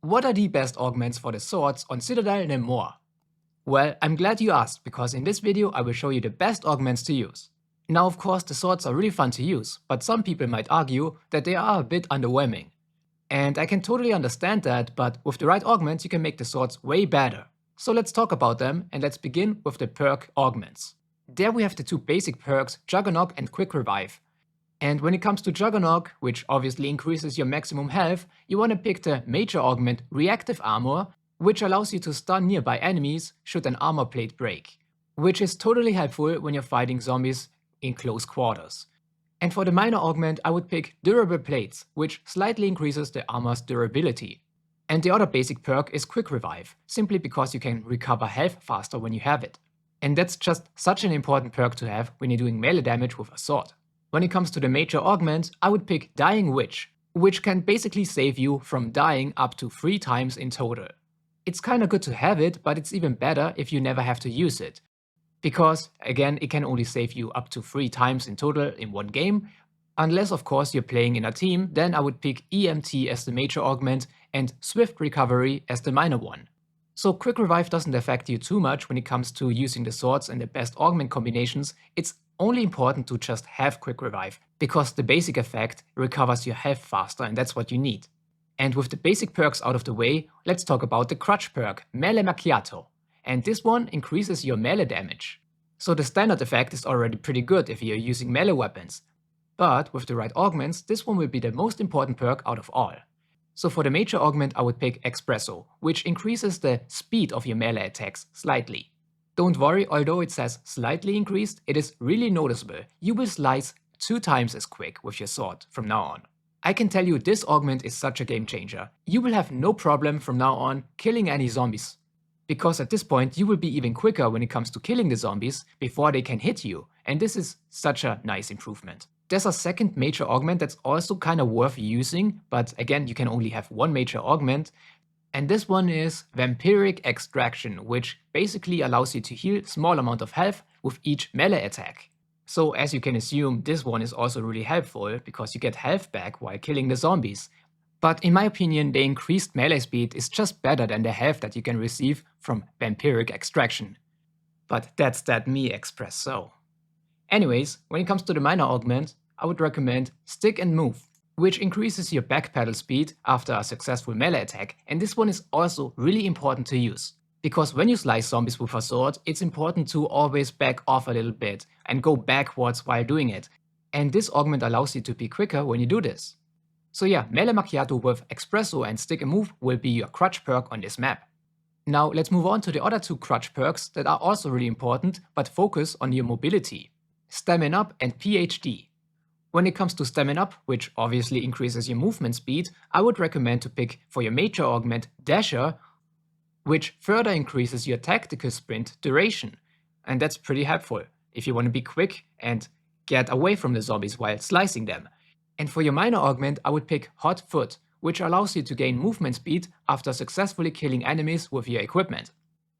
What are the best augments for the swords on Citadelle and more? Well, I'm glad you asked, because in this video I will show you the best augments to use. Now of course the swords are really fun to use, but some people might argue that they are a bit underwhelming. And I can totally understand that, but with the right augments you can make the swords way better. So let's talk about them, and let's begin with the perk augments. There we have the two basic perks, Jugger-nog and Quick Revive. And when it comes to Jugger-nog, which obviously increases your maximum health, you want to pick the major augment Reactive Armor, which allows you to stun nearby enemies should an armor plate break, which is totally helpful when you're fighting zombies in close quarters. And for the minor augment I would pick Durable Plates, which slightly increases the armor's durability. And the other basic perk is Quick Revive, simply because you can recover health faster when you have it. And that's just such an important perk to have when you're doing melee damage with a sword. When it comes to the major augment, I would pick Dying Witch, which can basically save you from dying up to 3 times in total. It's kinda good to have it, but it's even better if you never have to use it. Because, again, it can only save you up to 3 times in total in one game. Unless of course you're playing in a team, then I would pick EMT as the major augment and Swift Recovery as the minor one. So Quick Revive doesn't affect you too much when it comes to using the swords and the best augment combinations. It's only important to just have Quick Revive, because the basic effect recovers your health faster and that's what you need. And with the basic perks out of the way, let's talk about the Crutch perk, Machcchiato. And this one increases your melee damage. So the standard effect is already pretty good if you're using melee weapons. But with the right augments, this one will be the most important perk out of all. So for the major augment I would pick Espresso, which increases the speed of your melee attacks slightly. Don't worry, although it says slightly increased, it is really noticeable. You will slice 2 times as quick with your sword from now on. I can tell you this augment is such a game changer. You will have no problem from now on killing any zombies. Because at this point you will be even quicker when it comes to killing the zombies before they can hit you, and this is such a nice improvement. There's a second major augment that's also kinda worth using, but again you can only have one major augment. And this one is Vampiric Extraction, which basically allows you to heal small amount of health with each melee attack. So as you can assume, this one is also really helpful because you get health back while killing the zombies. But in my opinion, the increased melee speed is just better than the health that you can receive from Vampiric Extraction. But that's that me espresso. Anyways, when it comes to the minor augment, I would recommend Stick and Move, which increases your backpedal speed after a successful melee attack, and this one is also really important to use. Because when you slice zombies with a sword, it's important to always back off a little bit and go backwards while doing it, and this augment allows you to be quicker when you do this. So yeah, Machcchiato with Espresso and Stick and Move will be your Crutch perk on this map. Now let's move on to the other 2 Crutch perks that are also really important, but focus on your mobility. Stamin-Up and PhD. When it comes to Stamin-Up, which obviously increases your movement speed, I would recommend to pick for your major augment Dasher, which further increases your tactical sprint duration. And that's pretty helpful if you want to be quick and get away from the zombies while slicing them. And for your minor augment I would pick Hot Foot, which allows you to gain movement speed after successfully killing enemies with your equipment.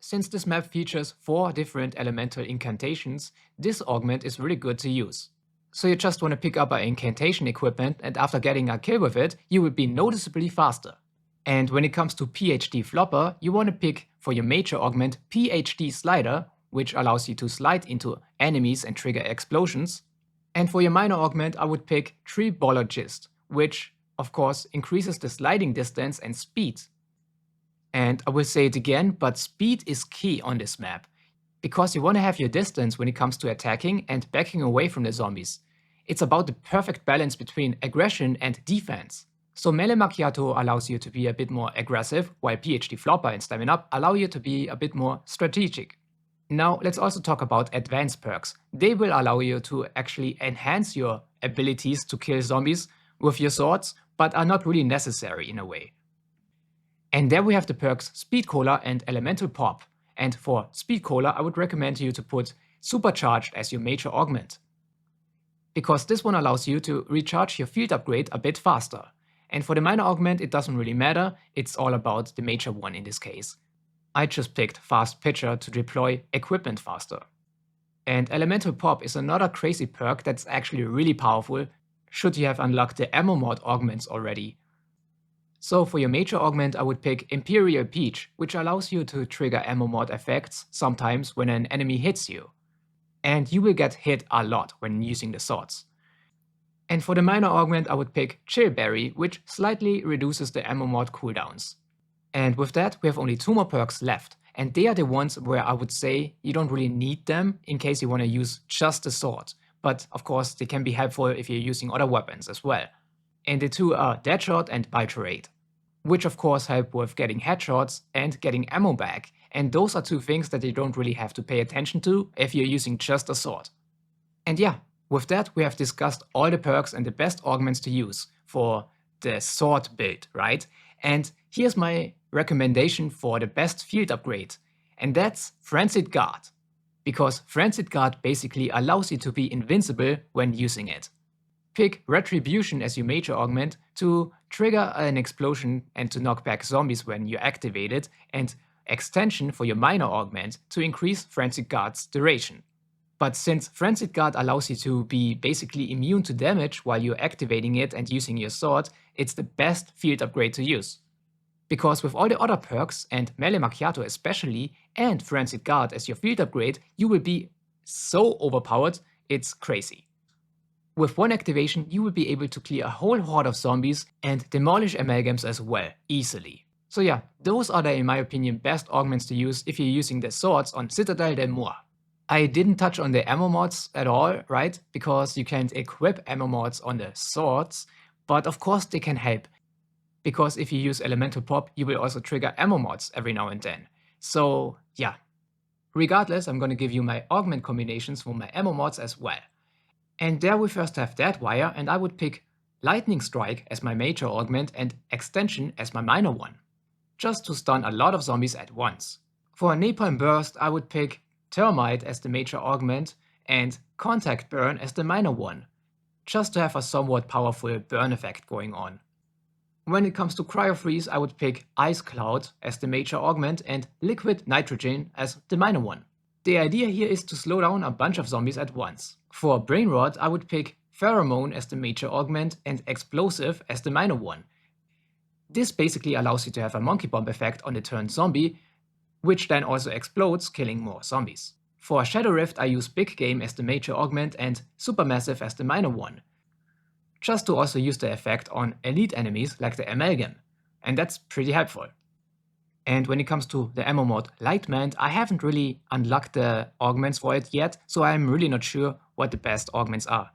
Since this map features 4 different elemental incantations, this augment is really good to use. So you just want to pick up an incantation equipment, and after getting a kill with it, you will be noticeably faster. And when it comes to PhD Flopper, you want to pick for your major augment PhD Slider, which allows you to slide into enemies and trigger explosions. And for your minor augment I would pick Treebologist, which of course increases the sliding distance and speed. And I will say it again, but speed is key on this map. Because you want to have your distance when it comes to attacking and backing away from the zombies. It's about the perfect balance between aggression and defense. So Machcchiato allows you to be a bit more aggressive, while PhD Flopper and Stamin-Up allow you to be a bit more strategic. Now let's also talk about advanced perks. They will allow you to actually enhance your abilities to kill zombies with your swords, but are not really necessary in a way. And there we have the perks Speed Cola and Elemental Pop. And for Speed Cola I would recommend you to put Supercharged as your major augment. Because this one allows you to recharge your field upgrade a bit faster. And for the minor augment it doesn't really matter, it's all about the major one in this case. I just picked Fast Pitcher to deploy equipment faster. And Elemental Pop is another crazy perk that's actually really powerful should you have unlocked the ammo mod augments already. So for your major augment I would pick Imperial Peach, which allows you to trigger ammo mod effects sometimes when an enemy hits you. And you will get hit a lot when using the swords. And for the minor augment I would pick Chillberry, which slightly reduces the ammo mod cooldowns. And with that we have only 2 more perks left, and they are the ones where I would say you don't really need them in case you want to use just the sword, but of course they can be helpful if you're using other weapons as well. And the 2 are Deadshot and Vulture, which of course help with getting headshots and getting ammo back, and those are 2 things that you don't really have to pay attention to if you're using just a sword. And yeah, with that we have discussed all the perks and the best augments to use for the sword build, right? And here's my recommendation for the best field upgrade, and that's Frenzied Guard. Because Frenzied Guard basically allows you to be invincible when using it. Pick Retribution as your major augment to trigger an explosion and to knock back zombies when you activate it, and Extension for your minor augment to increase Frenzied Guard's duration. But since Frenzied Guard allows you to be basically immune to damage while you're activating it and using your sword, it's the best field upgrade to use. Because with all the other perks, and Melee Machcchiato especially, and Frenzied Guard as your field upgrade, you will be so overpowered, it's crazy. With one activation you will be able to clear a whole horde of zombies and demolish amalgams as well, easily. So yeah, those are the, in my opinion, best augments to use if you're using the swords on Citadelle del Moor. I didn't touch on the ammo mods at all, right? Because you can't equip ammo mods on the swords, but of course they can help. Because if you use Elemental Pop, you will also trigger ammo mods every now and then. So yeah. Regardless, I'm gonna give you my augment combinations for my ammo mods as well. And there we first have Deadwire, and I would pick Lightning Strike as my major augment and Extension as my minor one, just to stun a lot of zombies at once. For Napalm Burst I would pick Termite as the major augment and Contact Burn as the minor one, just to have a somewhat powerful burn effect going on. When it comes to Cryofreeze I would pick Ice Cloud as the major augment and Liquid Nitrogen as the minor one. The idea here is to slow down a bunch of zombies at once. For Brain Rot I would pick Pheromone as the major augment and Explosive as the minor one. This basically allows you to have a monkey bomb effect on the turned zombie, which then also explodes, killing more zombies. For Shadow Rift I use Big Game as the major augment and Supermassive as the minor one, just to also use the effect on elite enemies like the Amalgam, and that's pretty helpful. And when it comes to the ammo mod Lightmand, I haven't really unlocked the augments for it yet, so I'm really not sure what the best augments are.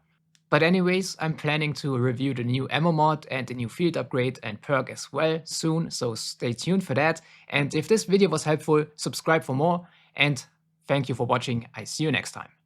But anyways, I'm planning to review the new ammo mod and the new field upgrade and perk as well soon, so stay tuned for that. And if this video was helpful, subscribe for more, and thank you for watching. I see you next time.